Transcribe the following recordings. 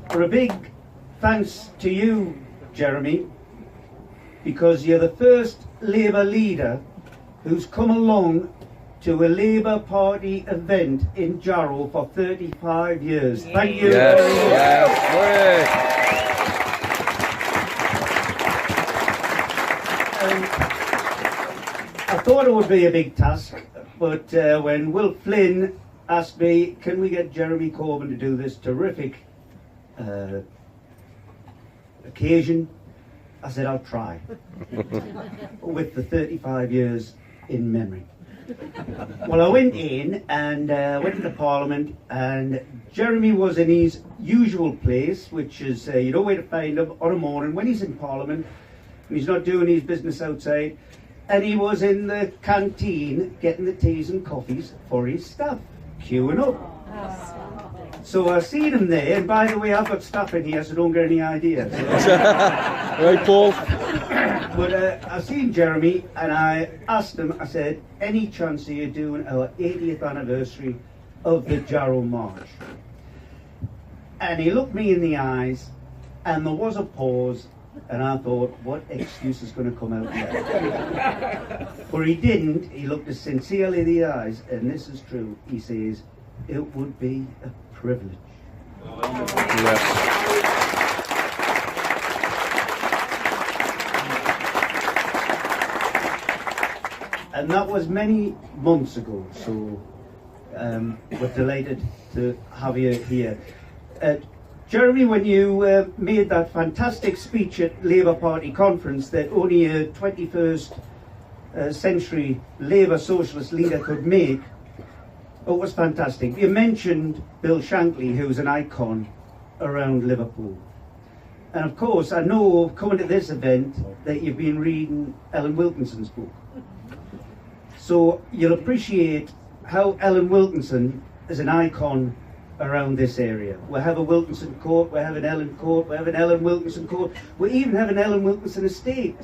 for a big thanks to you, Jeremy, because you're the first Labour leader who's come along to a Labour Party event in Jarrow for 35 years. Thank you. I thought it would be a big task, but when Will Flynn asked me, can we get Jeremy Corbyn to do this terrific occasion, I said I'll try, with the 35 years in memory. Well, I went in and went into Parliament, and Jeremy was in his usual place, which is you know where to find him on a morning when he's in Parliament and he's not doing his business outside, and he was in the canteen getting the teas and coffees for his staff, queuing up. So I seen him there, and by the way, I've got staff in here, so don't get any ideas. Right, Paul. But I seen Jeremy, and I asked him, I said, any chance of you doing our 80th anniversary of the Jarrow March? And he looked me in the eyes, and there was a pause, and I thought, what excuse is going to come out here? But he didn't. He looked us sincerely in the eyes, and this is true. He says, it would be a privilege. Yes. And that was many months ago, so we're delighted to have you here. Jeremy, when you made that fantastic speech at Labour Party conference that only a 21st century Labour socialist leader could make, it was fantastic. You mentioned Bill Shankly, who's an icon around Liverpool. And of course, I know coming to this event that you've been reading Ellen Wilkinson's book. So you'll appreciate how Ellen Wilkinson is an icon around this area. We have a Wilkinson court, we have an Ellen court, we have an Ellen Wilkinson court, we even have an Ellen Wilkinson estate.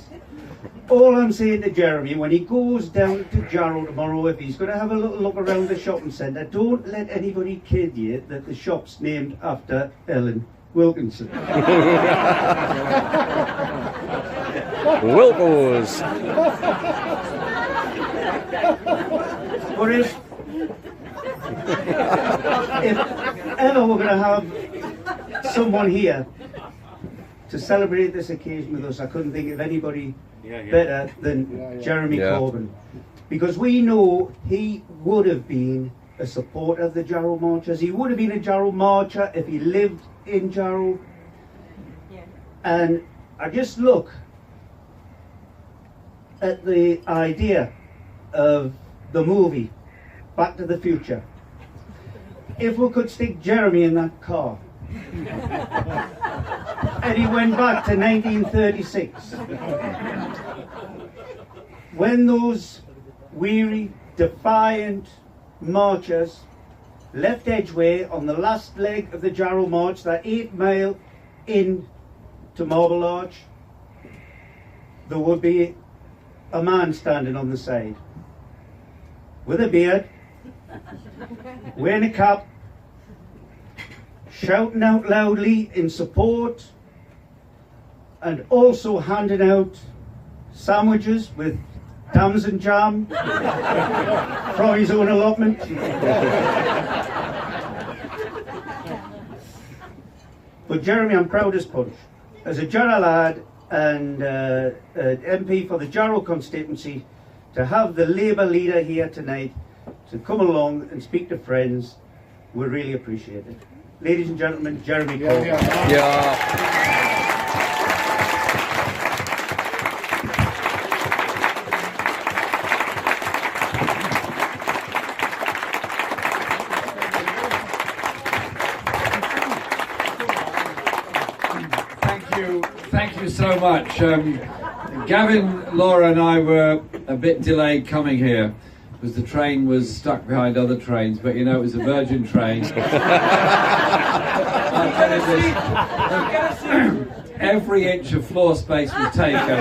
All I'm saying to Jeremy, when he goes down to Jarrow tomorrow, if he's going to have a little look around the shopping centre, don't let anybody kid you that the shop's named after Ellen Wilkinson. Wilkos. But if ever we're going to have someone here to celebrate this occasion with us, I couldn't think of anybody better than Jeremy Corbyn. Because we know he would have been a supporter of the Jarrow Marchers. He would have been a Jarrow Marcher if he lived in Jarrow. And I just look at the idea of the movie Back to the Future. If we could stick Jeremy in that car and he went back to 1936, when those weary, defiant marchers left Edgware on the last leg of the Jarrow March, that 8 mile in to Marble Arch, there would be a man standing on the side with a beard, wearing a cap, shouting out loudly in support, and also handing out sandwiches with damson jam from his own allotment. But Jeremy, I'm proud as punch. As a Jarrow lad and MP for the Jarrow constituency, to have the Labour leader here tonight to come along and speak to friends, we really appreciate it. Ladies and gentlemen, Jeremy Corbyn. Thank you so much. Gavin, Laura and I were a bit delayed coming here because the train was stuck behind other trains, but you know it was a Virgin train. Every inch of floor space was taken,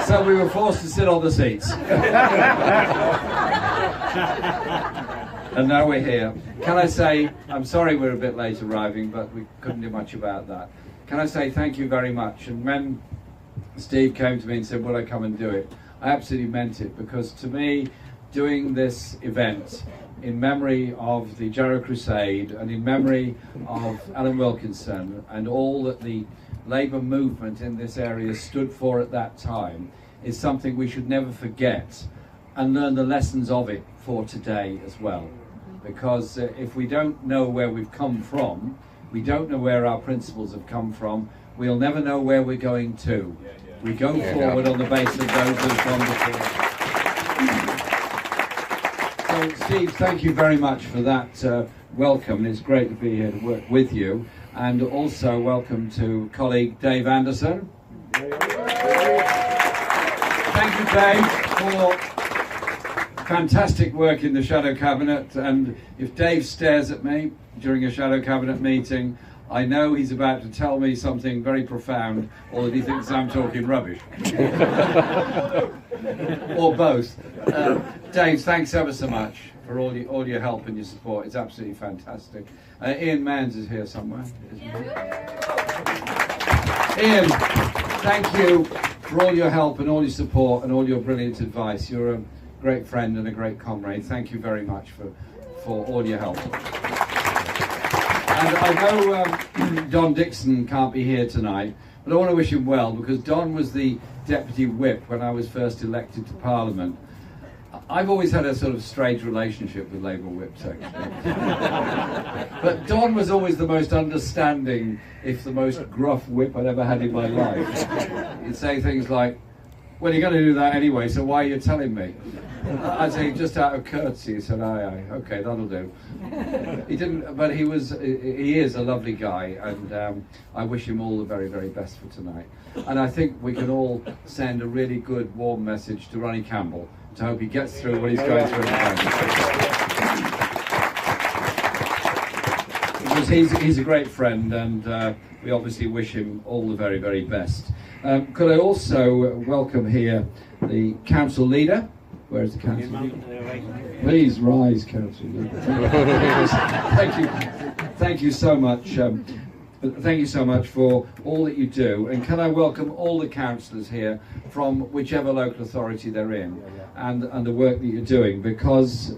so we were forced to sit on the seats. And now we're here. Can I say, I'm sorry we're a bit late arriving, but we couldn't do much about that. Can I say thank you very much? And when Steve came to me and said, will I come and do it? I absolutely meant it, because to me, doing this event in memory of the Jarrow Crusade and in memory of Ellen Wilkinson and all that the Labour movement in this area stood for at that time is something we should never forget and learn the lessons of it for today as well. Because if we don't know where we've come from, we don't know where our principles have come from, we'll never know where we're going to. We go forward on the basis of those who've gone before. So Steve, thank you very much for that welcome. It's great to be here to work with you. And also welcome to colleague Dave Anderson. Thank you, Dave, for fantastic work in the Shadow Cabinet. And if Dave stares at me during a Shadow Cabinet meeting, I know he's about to tell me something very profound, or that he thinks I'm talking rubbish. Or both. Dave, thanks ever so much for all your help and your support. It's absolutely fantastic. Ian Manns is here somewhere, isn't he? Ian, thank you for all your help and all your support and all your brilliant advice. You're a great friend and a great comrade. Thank you very much for all your help. And I know Don Dixon can't be here tonight, but I want to wish him well, because Don was the Deputy Whip when I was first elected to Parliament. I've always had a sort of strange relationship with Labour whips, actually. But Don was always the most understanding, if the most gruff whip I'd ever had in my life. He'd say things like, well, you're going to do that anyway, so why are you telling me? I'd say, just out of courtesy. He said, aye, okay, that'll do. He didn't, but he is a lovely guy, and I wish him all the very, very best for tonight. And I think we can all send a really good, warm message to Ronnie Campbell to hope he gets through what he's going through at the moment. Because he's a great friend, and we obviously wish him all the very, very best. Could I also welcome here the council leader? Where is the council leader? Please rise, council leader. Thank you so much. Thank you so much for all that you do. And can I welcome all the councillors here from whichever local authority they're in, and the work that you're doing, because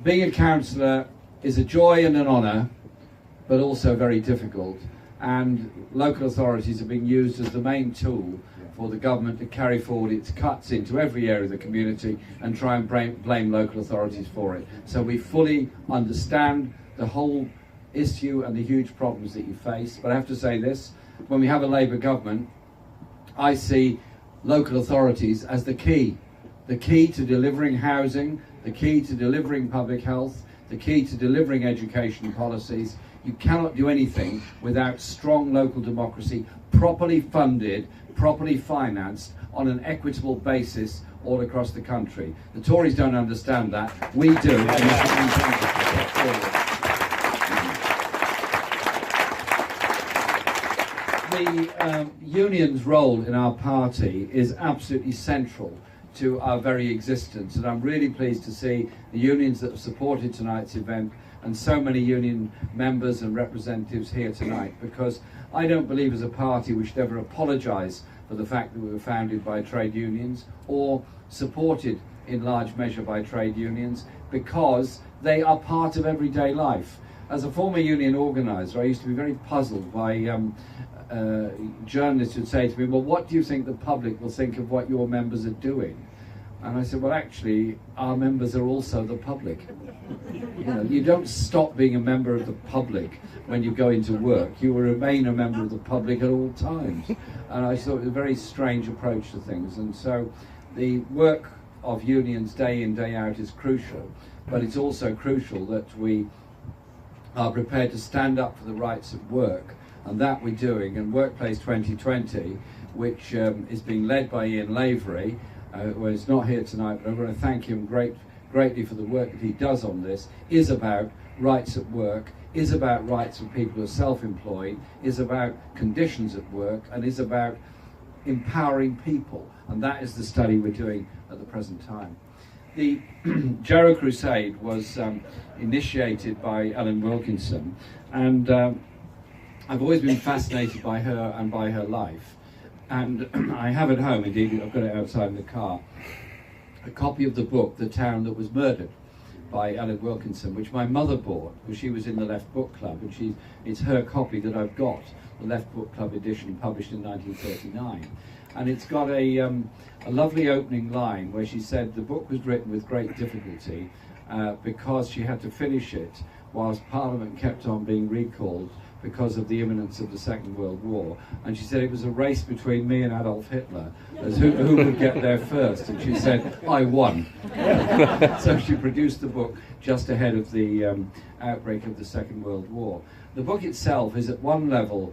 being a councillor is a joy and an honour, but also very difficult. And local authorities are being used as the main tool for the government to carry forward its cuts into every area of the community and try and blame local authorities for it. So we fully understand the whole issue and the huge problems that you face. But I have to say this, when we have a Labour government, I see local authorities as the key to delivering housing, the key to delivering public health, the key to delivering education policies. You cannot do anything without strong local democracy, properly funded, properly financed, on an equitable basis all across the country. The Tories don't understand that. We do. The union's role in our party is absolutely central to our very existence, and I'm really pleased to see the unions that have supported tonight's event and so many union members and representatives here tonight, because I don't believe as a party we should ever apologise for the fact that we were founded by trade unions or supported in large measure by trade unions, because they are part of everyday life. As a former union organiser, I used to be very puzzled by journalists who'd say to me, well, what do you think the public will think of what your members are doing? And I said, well, actually, our members are also the public. You know, you don't stop being a member of the public when you go into work. You will remain a member of the public at all times. And I thought it was a very strange approach to things. And so the work of unions day in, day out is crucial, but it's also crucial that we are prepared to stand up for the rights at work, and that we're doing. And Workplace 2020, which is being led by Ian Lavery, who is not here tonight, but I'm going to thank him greatly for the work that he does on this, is about rights at work, is about rights for people who are self-employed, is about conditions at work, and is about empowering people. And that is the study we're doing at the present time. The Jarrow Crusade was initiated by Ellen Wilkinson, and I've always been fascinated by her and by her life. And I have at home, indeed, I've got it outside in the car, a copy of the book, The Town That Was Murdered, by Ellen Wilkinson, which my mother bought, because she was in the Left Book Club, and it's her copy that I've got, the Left Book Club edition, published in 1939. And it's got a lovely opening line where she said the book was written with great difficulty because she had to finish it whilst Parliament kept on being recalled because of the imminence of the Second World War. And she said it was a race between me and Adolf Hitler as who would get there first. And she said, I won. So she produced the book just ahead of the outbreak of the Second World War. The book itself is at one level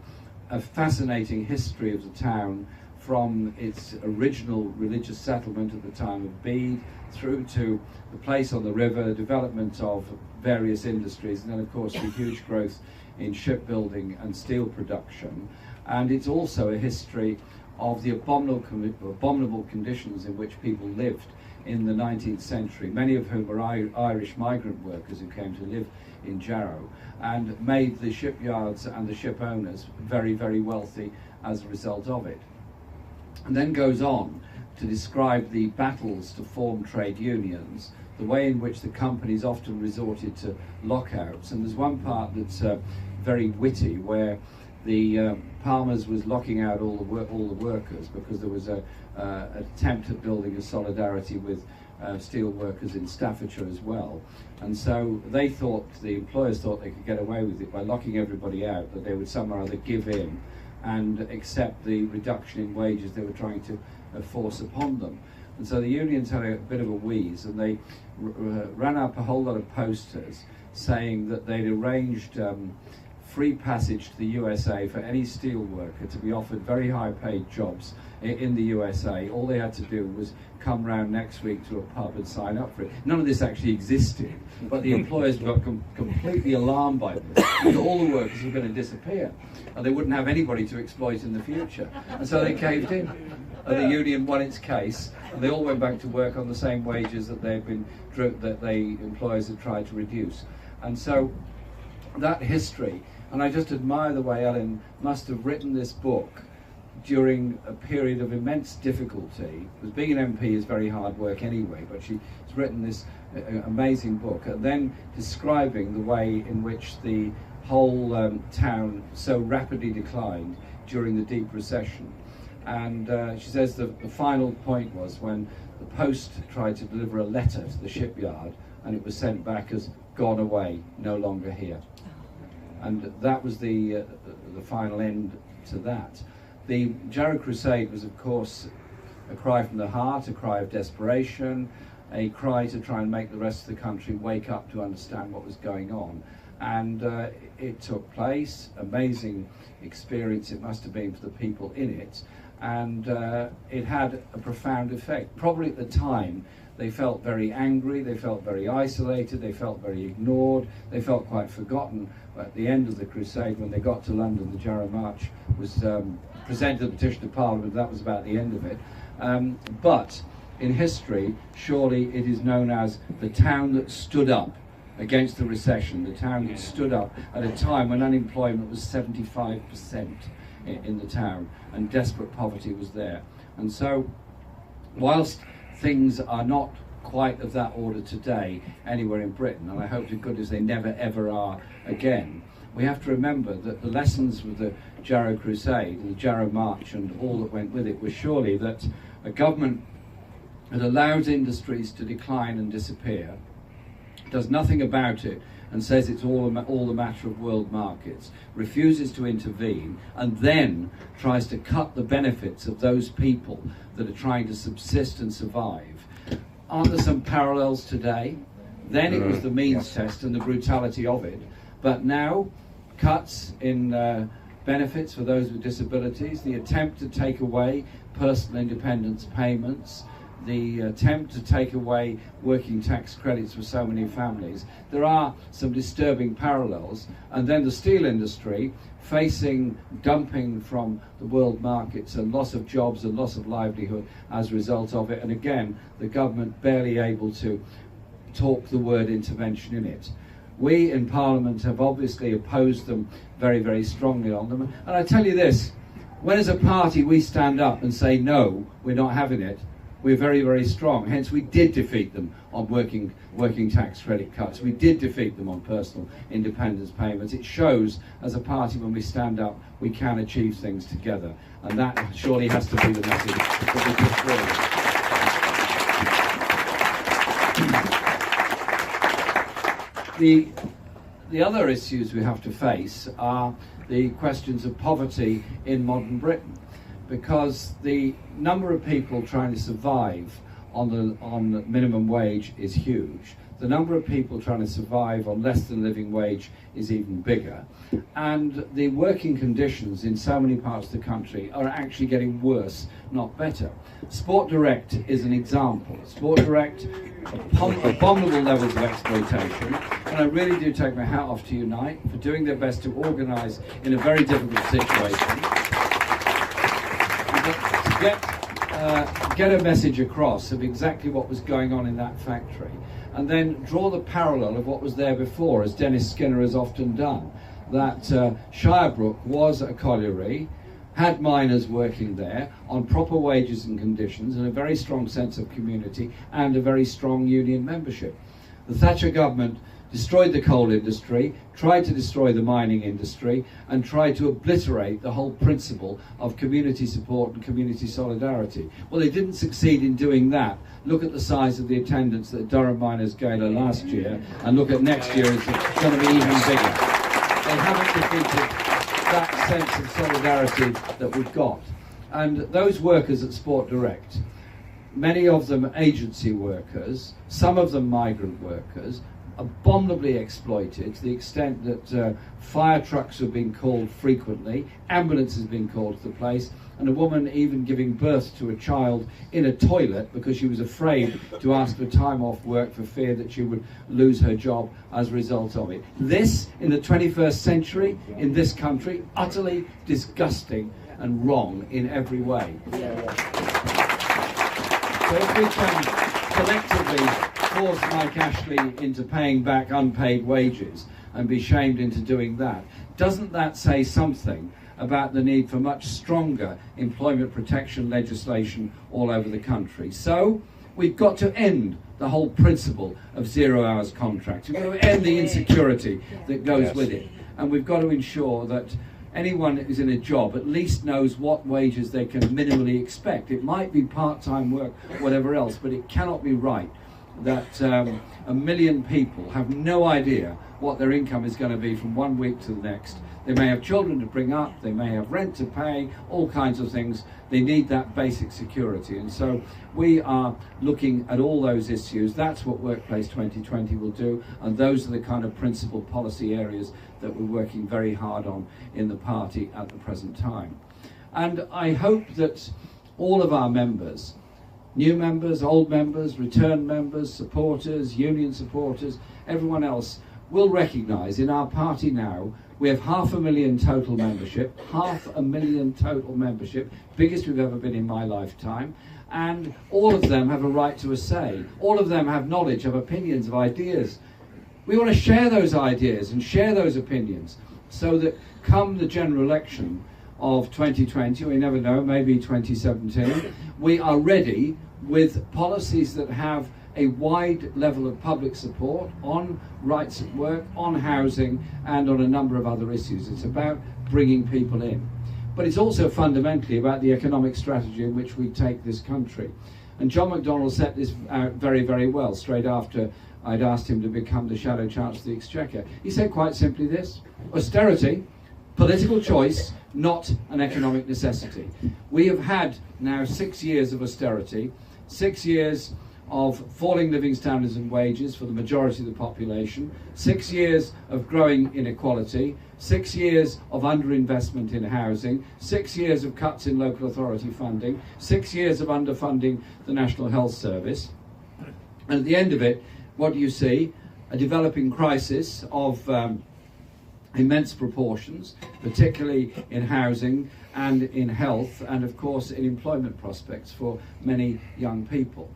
a fascinating history of the town, from its original religious settlement at the time of Bede through to the place on the river, development of various industries, and then of course the huge growth in shipbuilding and steel production. And it's also a history of the abominable conditions in which people lived in the 19th century, many of whom were Irish migrant workers who came to live in Jarrow, and made the shipyards and the ship owners very, very wealthy as a result of it. And then goes on to describe the battles to form trade unions, the way in which the companies often resorted to lockouts. And there's one part that's very witty, where the Palmer's was locking out all the workers because there was an attempt at building a solidarity with steel workers in Staffordshire as well. And so they thought, the employers thought they could get away with it by locking everybody out, that they would somehow or other give in and accept the reduction in wages they were trying to force upon them. And so the unions had a bit of a wheeze, and they ran up a whole lot of posters saying that they'd arranged free passage to the USA for any steel worker to be offered very high paid jobs in the USA. All they had to do was come round next week to a pub and sign up for it. None of this actually existed, but the employers got completely alarmed by this, because all the workers were going to disappear and they wouldn't have anybody to exploit in the future. And so they caved in, and the union won its case, and they all went back to work on the same wages that employers had tried to reduce. And so that history, and I just admire the way Ellen must have written this book during a period of immense difficulty, because being an MP is very hard work anyway, but she's written this amazing book, and then describing the way in which the whole town so rapidly declined during the deep recession. And she says the final point was when the post tried to deliver a letter to the shipyard, and it was sent back as gone away, no longer here. And that was the final end to that. The Jarrow Crusade was, of course, a cry from the heart, a cry of desperation, a cry to try and make the rest of the country wake up to understand what was going on. And it took place. Amazing experience it must have been for the people in it. And it had a profound effect. Probably at the time, they felt very angry, they felt very isolated, they felt very ignored, they felt quite forgotten. But at the end of the crusade, when they got to London, the Jarrow March was presented a petition to Parliament. That was about the end of it. But in history, surely it is known as the town that stood up against the recession, the town that stood up at a time when unemployment was 75% in the town, and desperate poverty was there. And so, whilst things are not quite of that order today anywhere in Britain, and I hope to goodness they never ever are again, we have to remember that the lessons with the Jarrow Crusade and the Jarrow March and all that went with it was surely that a government that allows industries to decline and disappear, does nothing about it, and says it's all the matter of world markets, refuses to intervene, and then tries to cut the benefits of those people that are trying to subsist and survive. Aren't there some parallels today? Then it was the means test and the brutality of it, but now cuts in benefits for those with disabilities, the attempt to take away personal independence payments, the attempt to take away working tax credits for so many families, there are some disturbing parallels. And then the steel industry facing dumping from the world markets and loss of jobs and loss of livelihood as a result of it. And again, the government barely able to talk the word intervention in it. We in Parliament have obviously opposed them very, very strongly on them. And I tell you this, when as a party we stand up and say no, we're not having it, we're very, very strong. Hence we did defeat them on working tax credit cuts. We did defeat them on personal independence payments. It shows as a party when we stand up we can achieve things together. And that surely has to be the message that we put forward. The other issues we have to face are the questions of poverty in modern Britain, because the number of people trying to survive on minimum wage is huge. The number of people trying to survive on less than living wage is even bigger. And the working conditions in so many parts of the country are actually getting worse, not better. Sport Direct is an example. Sport Direct, abominable levels of exploitation. And I really do take my hat off to Unite for doing their best to organise in a very difficult situation. To get a message across of exactly what was going on in that factory, and then draw the parallel of what was there before, as Dennis Skinner has often done, that Shirebrook was a colliery, had miners working there on proper wages and conditions and a very strong sense of community and a very strong union membership. The Thatcher government destroyed the coal industry, tried to destroy the mining industry, and tried to obliterate the whole principle of community support and community solidarity. Well, they didn't succeed in doing that. Look at the size of the attendance at Durham Miners' Gala last year, and look at next year, it's going to be even bigger. They haven't defeated that sense of solidarity that we've got. And those workers at Sport Direct, many of them agency workers, some of them migrant workers, abominably exploited to the extent that fire trucks have been called frequently, ambulances have been called to the place, and a woman even giving birth to a child in a toilet because she was afraid to ask for time off work for fear that she would lose her job as a result of it. This, in the 21st century, in this country, utterly disgusting and wrong in every way. So if we can collectively force Mike Ashley into paying back unpaid wages and be shamed into doing that, doesn't that say something about the need for much stronger employment protection legislation all over the country? So we've got to end the whole principle of 0 hours contracts. We've got to end the insecurity that goes with it. And we've got to ensure that anyone who's in a job at least knows what wages they can minimally expect. It might be part-time work, whatever else, but it cannot be right that 1 million people have no idea what their income is going to be from one week to the next. They may have children to bring up, they may have rent to pay, all kinds of things. They need that basic security. And so we are looking at all those issues. That's what Workplace 2020 will do, and those are the kind of principal policy areas that we're working very hard on in the party at the present time. And I hope that all of our members, new members, old members, return members, supporters, union supporters, everyone else will recognise in our party now we have 500,000 total membership, 500,000 total membership, biggest we've ever been in my lifetime, and all of them have a right to a say. All of them have knowledge, have opinions, of ideas. We want to share those ideas and share those opinions so that come the general election of 2020, we never know, maybe 2017, we are ready with policies that have a wide level of public support on rights at work, on housing, and on a number of other issues. It's about bringing people in. But it's also fundamentally about the economic strategy in which we take this country. And John McDonnell set this out very, very well straight after I'd asked him to become the Shadow Chancellor of the Exchequer. He said quite simply this: austerity, political choice, not an economic necessity. We have had now 6 years of austerity, 6 years of falling living standards and wages for the majority of the population, 6 years of growing inequality, 6 years of underinvestment in housing, 6 years of cuts in local authority funding, 6 years of underfunding the National Health Service. And at the end of it, what do you see? A developing crisis of immense proportions, particularly in housing and in health, and of course in employment prospects for many young people.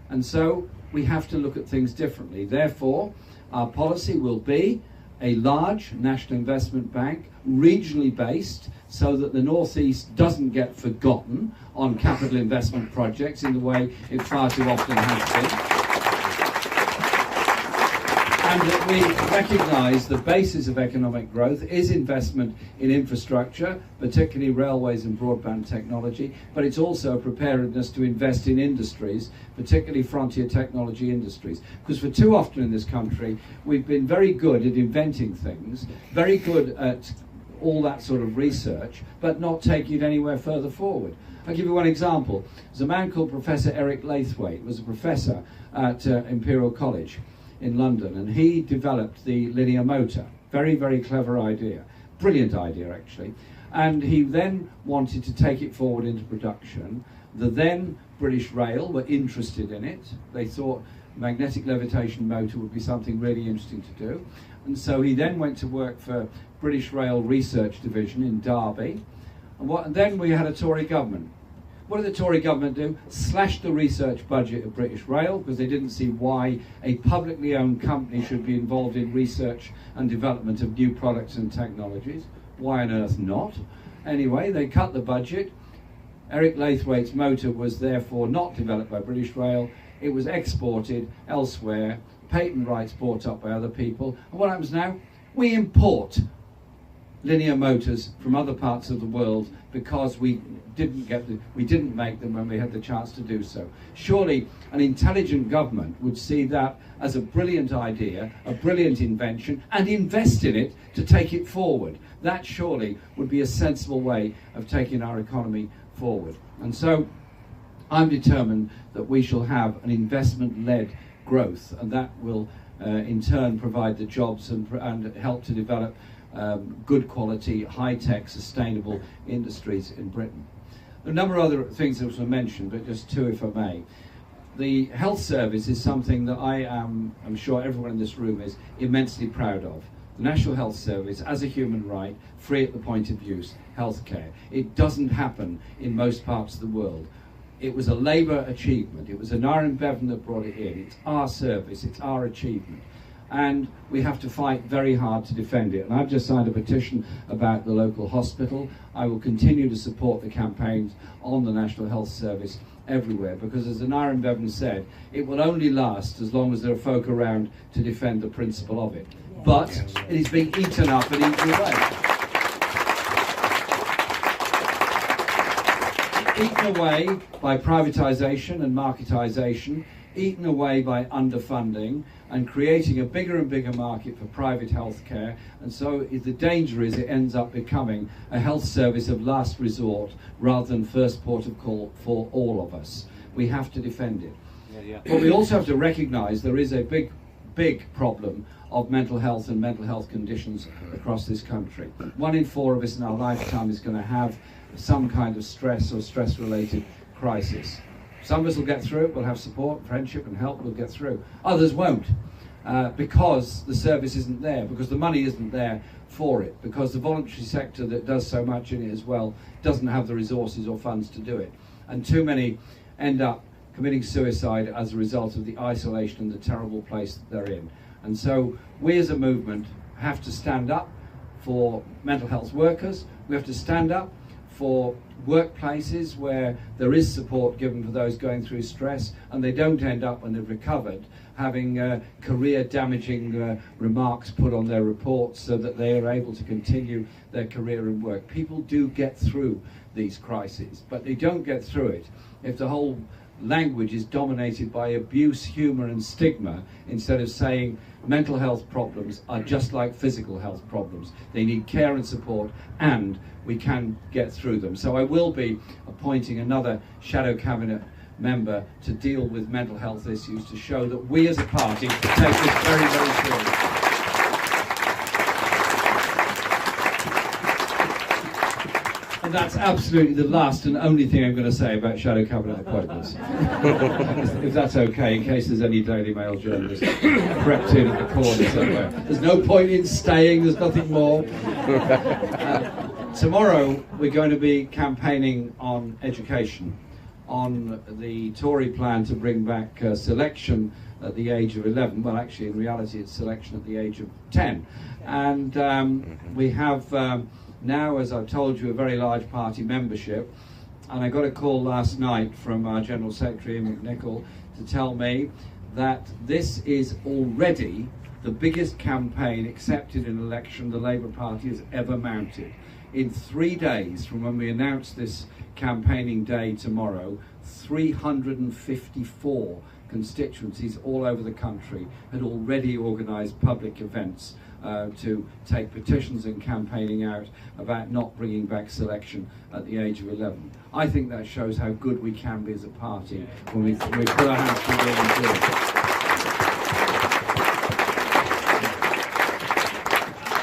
And so we have to look at things differently. Therefore, our policy will be a large national investment bank, regionally based, so that the North East doesn't get forgotten on capital investment projects in the way it far too often has been. And that we recognise the basis of economic growth is investment in infrastructure, particularly railways and broadband technology, but it's also a preparedness to invest in industries, particularly frontier technology industries. Because for too often in this country, we've been very good at inventing things, very good at all that sort of research, but not taking it anywhere further forward. I'll give you one example. There's a man called Professor Eric Laithwaite, was a professor at Imperial College in London, and he developed the linear motor. Very, very clever idea. Brilliant idea, actually. And he then wanted to take it forward into production. The then British Rail were interested in it. They thought magnetic levitation motor would be something really interesting to do. And so he then went to work for British Rail Research Division in Derby. And then we had a Tory government. What did the Tory government do? Slash the research budget of British Rail because they didn't see why a publicly owned company should be involved in research and development of new products and technologies. Why on earth not? Anyway, they cut the budget. Eric Laithwaite's motor was therefore not developed by British Rail. It was exported elsewhere, patent rights bought up by other people. And what happens now? We import linear motors from other parts of the world because we didn't make them when we had the chance to do so. Surely an intelligent government would see that as a brilliant idea, a brilliant invention, and invest in it to take it forward. That surely would be a sensible way of taking our economy forward. And so I'm determined that we shall have an investment-led growth, and that will in turn provide the jobs and help to develop good quality, high-tech, sustainable industries in Britain. A number of other things that were mentioned, but just two if I may. The health service is something that I'm sure everyone in this room is immensely proud of. The National Health Service as a human right, free at the point of use, healthcare. It doesn't happen in most parts of the world. It was a Labour achievement. It was Ellen Bevan that brought it in. It's our service, it's our achievement. And we have to fight very hard to defend it. And I've just signed a petition about the local hospital. I will continue to support the campaigns on the National Health Service everywhere, because as Ellen Bevan said, it will only last as long as there are folk around to defend the principle of it. But it is being eaten up and eaten away. Eaten away by privatisation and marketisation, eaten away by underfunding and creating a bigger and bigger market for private healthcare. And so the danger is it ends up becoming a health service of last resort rather than first port of call for all of us. We have to defend it. But we also have to recognise there is a big problem of mental health and mental health conditions across this country. 1 in 4 of us in our lifetime is going to have some kind of stress or stress-related crisis. Some of us will get through it, we'll have support, friendship and help, we'll get through. Others won't, because the service isn't there, because the money isn't there for it, because the voluntary sector that does so much in it as well doesn't have the resources or funds to do it. And too many end up committing suicide as a result of the isolation and the terrible place that they're in. And so we as a movement have to stand up for mental health workers, we have to stand up for workplaces where there is support given for those going through stress and they don't end up, when they've recovered, having career damaging remarks put on their reports so that they are able to continue their career and work. People do get through these crises, but they don't get through it if the whole language is dominated by abuse, humour and stigma, instead of saying mental health problems are just like physical health problems. They need care and support, and we can get through them. So I will be appointing another shadow cabinet member to deal with mental health issues, to show that we as a party take this very, very seriously. And that's absolutely the last and only thing I'm going to say about shadow cabinet appointments. If that's okay, in case there's any Daily Mail journalists crept in at the corner somewhere. There's no point in staying, there's nothing more. Tomorrow we're going to be campaigning on education, on the Tory plan to bring back selection at the age of 11. Well, actually, in reality, it's selection at the age of 10. And we have now, as I've told you, a very large party membership. And I got a call last night from our General Secretary, Ian McNichol, to tell me that this is already the biggest campaign accepted in an election the Labour Party has ever mounted. In 3 days from when we announced this campaigning day tomorrow, 354 constituencies all over the country had already organised public events to take petitions and campaigning out about not bringing back selection at the age of 11. I think that shows how good we can be as a party when we put our hands together and do it.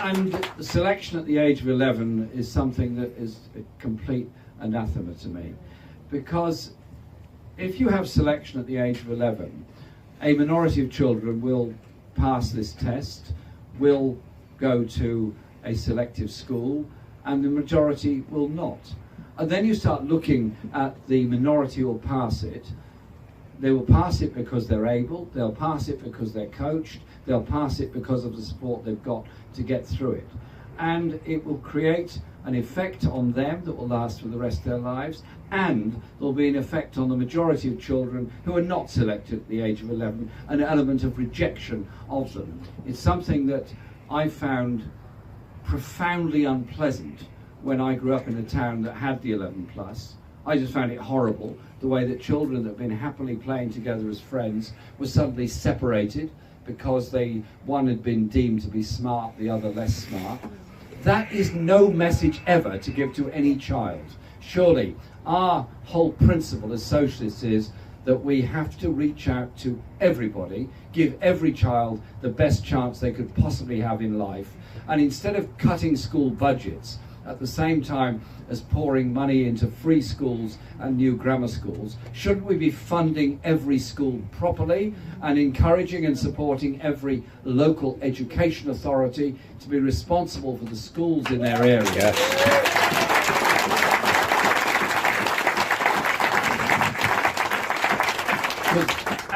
And the selection at the age of 11 is something that is a complete anathema to me, because if you have selection at the age of 11, a minority of children will pass this test, will go to a selective school, and the majority will not. And then you start looking at the minority who will pass it. They will pass it because they're able, they'll pass it because they're coached, they'll pass it because of the support they've got to get through it. And it will create an effect on them that will last for the rest of their lives, and there'll be an effect on the majority of children who are not selected at the age of 11, an element of rejection of them. It's something that I found profoundly unpleasant when I grew up in a town that had the 11 plus. I just found it horrible, the way that children that had been happily playing together as friends were suddenly separated because one had been deemed to be smart, the other less smart. That is no message ever to give to any child. Surely our whole principle as socialists is that we have to reach out to everybody, give every child the best chance they could possibly have in life, and instead of cutting school budgets at the same time as pouring money into free schools and new grammar schools, shouldn't we be funding every school properly and encouraging and supporting every local education authority to be responsible for the schools in their area? Yes.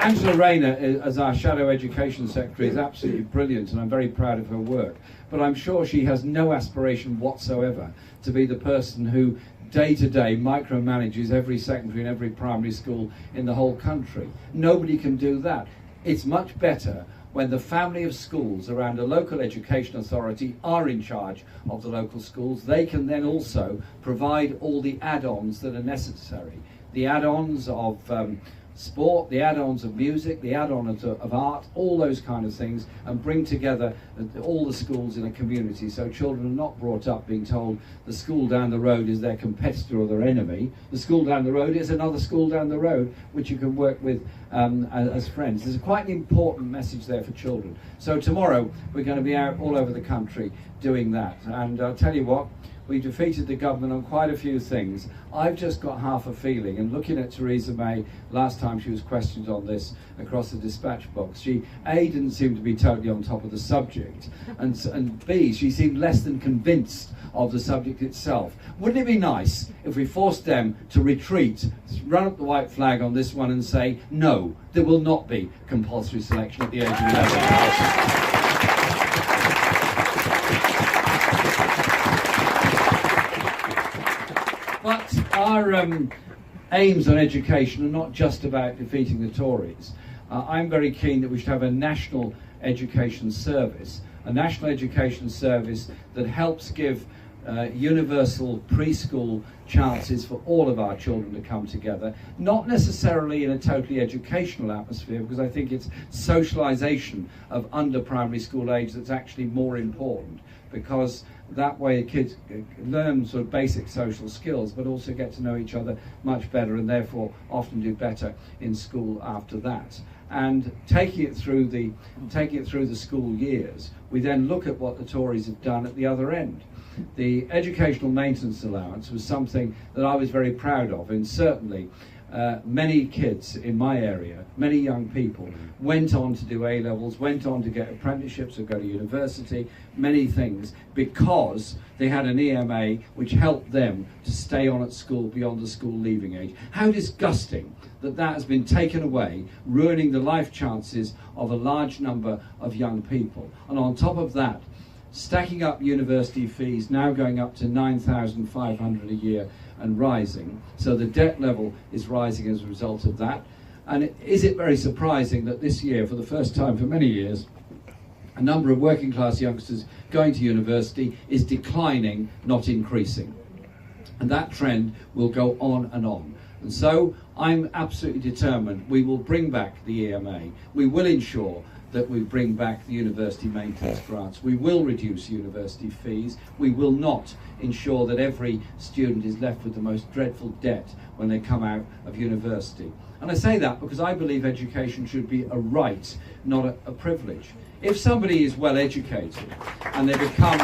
Angela Rayner, as our Shadow Education Secretary, is absolutely brilliant, and I'm very proud of her work. But I'm sure she has no aspiration whatsoever to be the person who day to day micromanages every secondary and every primary school in the whole country. Nobody can do that. It's much better when the family of schools around a local education authority are in charge of the local schools. They can then also provide all the add-ons that are necessary. The add-ons of sport, the add-ons of music, the add-ons of art, all those kind of things, and bring together all the schools in a community so children are not brought up being told the school down the road is their competitor or their enemy. The school down the road is another school down the road which you can work with as friends. There's quite an important message there for children. So tomorrow we're going to be out all over the country doing that, and I'll tell you what, we defeated the government on quite a few things. I've just got half a feeling, and looking at Theresa May last time she was questioned on this across the dispatch box, she A, didn't seem to be totally on top of the subject, and B, she seemed less than convinced of the subject itself. Wouldn't it be nice if we forced them to retreat, run up the white flag on this one and say, no, there will not be compulsory selection at the age of 11. But our aims on education are not just about defeating the Tories. I'm very keen that we should have a national education service that helps give universal preschool chances for all of our children to come together, not necessarily in a totally educational atmosphere, because I think it's socialisation of under primary school age that's actually more important, because that way kids learn sort of basic social skills but also get to know each other much better, and therefore often do better in school after that. And taking it through the school years, we then look at what the Tories have done at the other end. The educational maintenance allowance was something that I was very proud of, and certainly many kids in my area, many young people, went on to do A-levels, went on to get apprenticeships or go to university, many things, because they had an EMA which helped them to stay on at school beyond the school leaving age. How disgusting that that has been taken away, ruining the life chances of a large number of young people. And on top of that, stacking up university fees, now going up to £9,500 a year and rising. So the debt level is rising as a result of that. And is it very surprising that this year, for the first time for many years, a number of working class youngsters going to university is declining, not increasing? And that trend will go on and on. And so I'm absolutely determined we will bring back the EMA. We will ensure that we bring back the university maintenance grants. We will reduce university fees. We will not ensure that every student is left with the most dreadful debt when they come out of university. And I say that because I believe education should be a right, not a privilege. If somebody is well educated and they become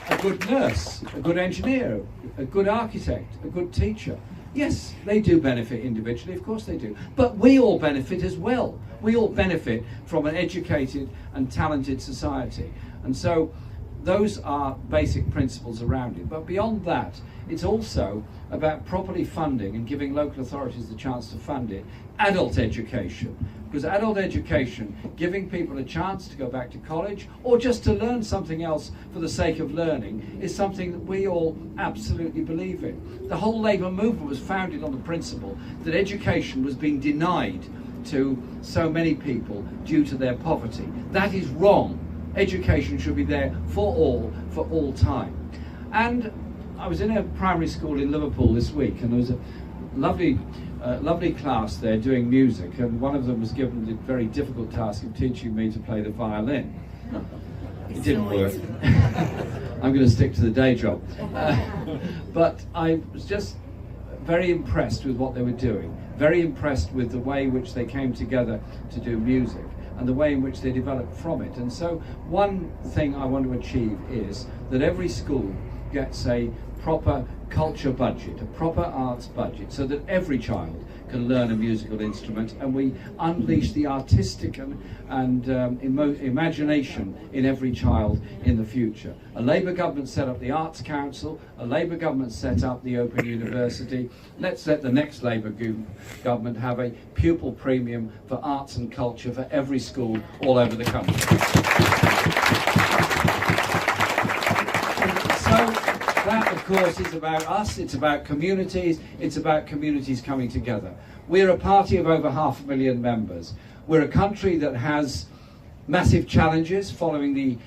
a good nurse, a good engineer, a good architect, a good teacher, yes, they do benefit individually, of course they do. But we all benefit as well. We all benefit from an educated and talented society. And so those are basic principles around it. But beyond that, it's also about properly funding and giving local authorities the chance to fund it, adult education. Because adult education, giving people a chance to go back to college or just to learn something else for the sake of learning, is something that we all absolutely believe in. The whole Labour movement was founded on the principle that education was being denied to so many people due to their poverty. That is wrong. Education should be there for all time. And I was in a primary school in Liverpool this week, and there was a lovely class there doing music, and one of them was given the very difficult task of teaching me to play the violin. It didn't work. I'm going to stick to the day job. But I was just very impressed with what they were doing, very impressed with the way in which they came together to do music and the way in which they developed from it. And so one thing I want to achieve is that every school gets a proper culture budget, a proper arts budget, so that every child can learn a musical instrument, and we unleash the artistic and imagination in every child in the future. A Labour government set up the Arts Council, a Labour government set up the Open University. Let's let the next Labour government have a pupil premium for arts and culture for every school all over the country. That, of course, is about us, it's about communities, it's about communities coming together. We're a party of over 500,000 members. We're a country that has massive challenges following the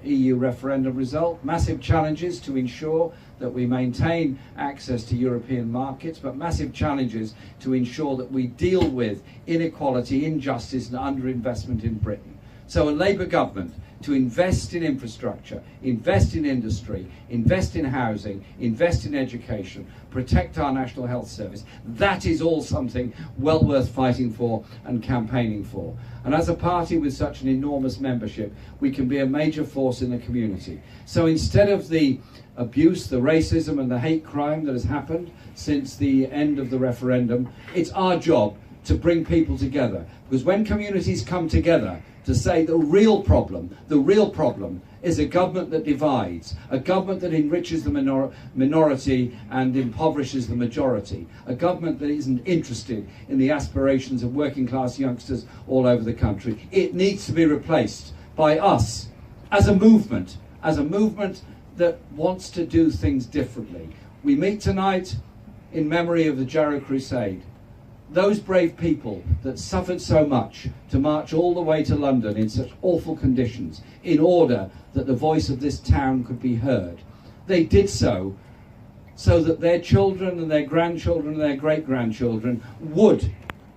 EU referendum result, massive challenges to ensure that we maintain access to European markets, but massive challenges to ensure that we deal with inequality, injustice and underinvestment in Britain. So a Labour government to invest in infrastructure, invest in industry, invest in housing, invest in education, protect our National Health Service, that is all something well worth fighting for and campaigning for. And as a party with such an enormous membership, we can be a major force in the community. So instead of the abuse, the racism and the hate crime that has happened since the end of the referendum, it's our job to bring people together. Because when communities come together to say the real problem is a government that divides, a government that enriches the minority and impoverishes the majority, a government that isn't interested in the aspirations of working class youngsters all over the country. It needs to be replaced by us as a movement that wants to do things differently. We meet tonight in memory of the Jarrow Crusade. those brave people that suffered so much to march all the way to London in such awful conditions in order that the voice of this town could be heard. They did so that their children and their grandchildren and their great-grandchildren would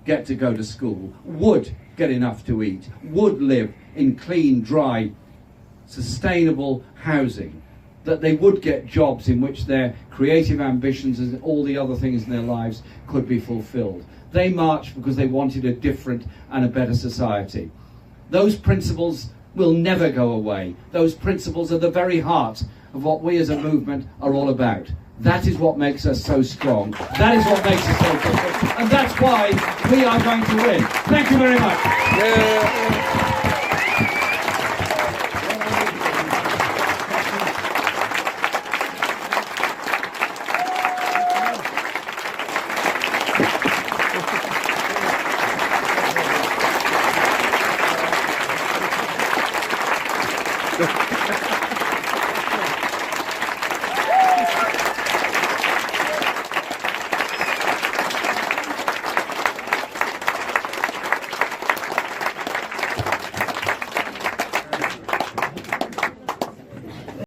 get to go to school, would get enough to eat, would live in clean, dry, sustainable housing, that they would get jobs in which their creative ambitions and all the other things in their lives could be fulfilled. They marched because they wanted a different and a better society. Those principles will never go away. Those principles are the very heart of what we as a movement are all about. That is what makes us so strong. That is what makes us so different. And that's why we are going to win. Thank you very much. Yeah.